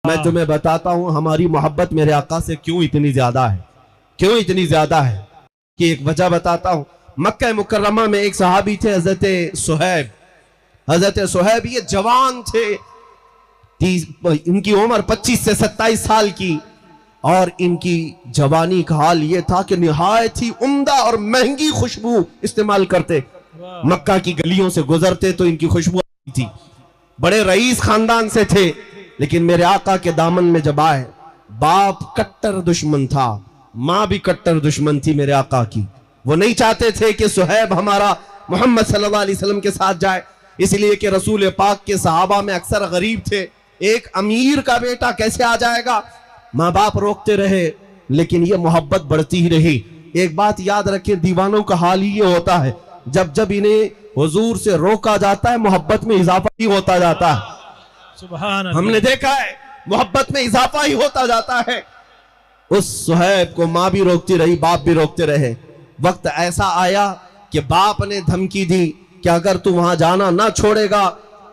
मैं तुम्हें बताता हूं हमारी मोहब्बत मेरे आका से क्यों इतनी ज्यादा है, क्यों इतनी ज्यादा है कि एक वजह बताता हूं। मक्का मुकर्रमा में एक सहाबी थे हजरत सुहैब। हजरत सुहैब ये जवान थे, इनकी उम्र 25 से 27 साल की, और इनकी जवानी का हाल ये था कि निहायत ही उम्दा और महंगी खुशबू इस्तेमाल करते। मक्का की गलियों से गुजरते तो इनकी खुशबू आती थी। बड़े रईस खानदान से थे, लेकिन मेरे आका के दामन में जब आए, बाप कट्टर दुश्मन था, मां भी कट्टर दुश्मन थी मेरे आका की। वो नहीं चाहते थे कि सुहैब हमारा मोहम्मद सल्लल्लाहु अलैहि वसल्लम के साथ जाए, इसलिए कि रसूल पाक के सहाबा में अक्सर गरीब थे। एक अमीर का बेटा कैसे आ जाएगा? माँ बाप रोकते रहे, लेकिन ये मोहब्बत बढ़ती ही रही। एक बात याद रखें, दीवानों का हाल ही ये होता है, जब जब इन्हें हुजूर से रोका जाता है मोहब्बत में इजाफा ही होता जाता है। सुभान अल्लाह। हमने देखा है मोहब्बत में इजाफा ही होता जाता है। उस सुहैब को माँ भी रोकती रही, बाप भी रोकते रहे। वक्त ऐसा आया कि बाप ने धमकी दी कि अगर तू वहां जाना ना छोड़ेगा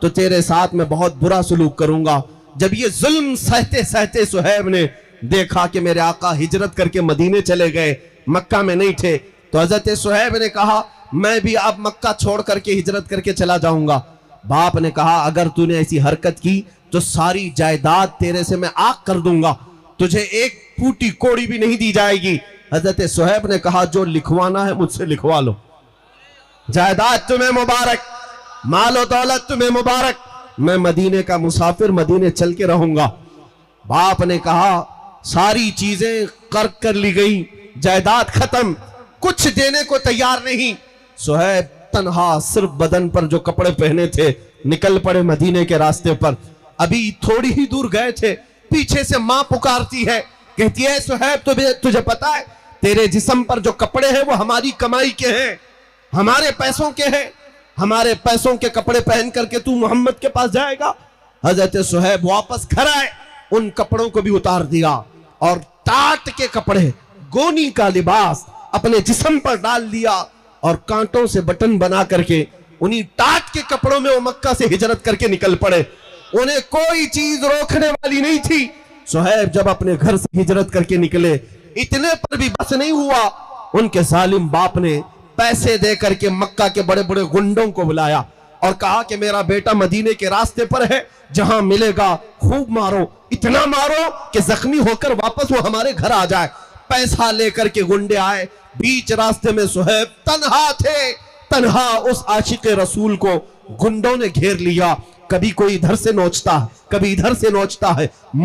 तो तेरे साथ मैं बहुत बुरा सलूक करूंगा। जब ये जुल्म सहते सहते सुहैब ने देखा कि मेरे आका हिजरत करके मदीने चले गए, मक्का में नहीं थे, तो हजरत सुहैब ने कहा मैं भी अब मक्का छोड़ करके हिजरत करके चला जाऊंगा। बाप ने कहा अगर तूने ऐसी हरकत की तो सारी जायदाद तेरे से मैं आग कर दूंगा, तुझे एक फूटी कोड़ी भी नहीं दी जाएगी। हजरत सुहैब ने कहा जो लिखवाना है मुझसे लिखवा लो, जायदाद तुम्हें मुबारक, मालो दौलत तुम्हें मुबारक, मैं मदीने का मुसाफिर मदीने चल के रहूंगा। बाप ने कहा सारी चीजें कर्क कर ली गई, जायदाद खत्म, कुछ देने को तैयार नहीं। सुहैब तन्हा सिर्फ बदन पर जो कपड़े पहने थे निकल पड़े मदीने के रास्ते पर। अभी थोड़ी ही दूर गए थे, पीछे से मां पुकारती है, कहती है सुहैब तुझे पता है तेरे जिस्म पर जो कपड़े हैं वो हमारी कमाई के हैं, हमारे पैसों के हैं, हमारे पैसों के कपड़े पहन करके तू मोहम्मद के पास जाएगा। हजरत सुहैब वापस घर आए, उन कपड़ों को भी उतार दिया और टाट के कपड़े, गोनी का लिबास अपने जिस्म पर डाल दिया और कांटों से बटन बना करके उन्हीं टाट के कपड़ों में वो मक्का से हिजरत करके निकल पड़े। उन्हें कोई चीज रोकने वाली नहीं थी। सुहैब जब अपने घर से हिजरत करके निकले, इतने पर भी बस नहीं हुआ, उनके जालिम बाप ने पैसे दे करके मक्का के बड़े बड़े गुंडों को बुलाया और कहा कि मेरा बेटा मदीने के रास्ते पर है, जहां मिलेगा खूब मारो, इतना मारो कि जख्मी होकर वापस वो हमारे घर आ जाए। पैसा लेकर के गुंडे आए, बीच रास्ते में सुहैब तन्हा थे, तन्हा उस आशिक रसूल को गुंडों ने घेर लिया। कभी कोई इधर से नोचता है, कभी इधर से नोचता है।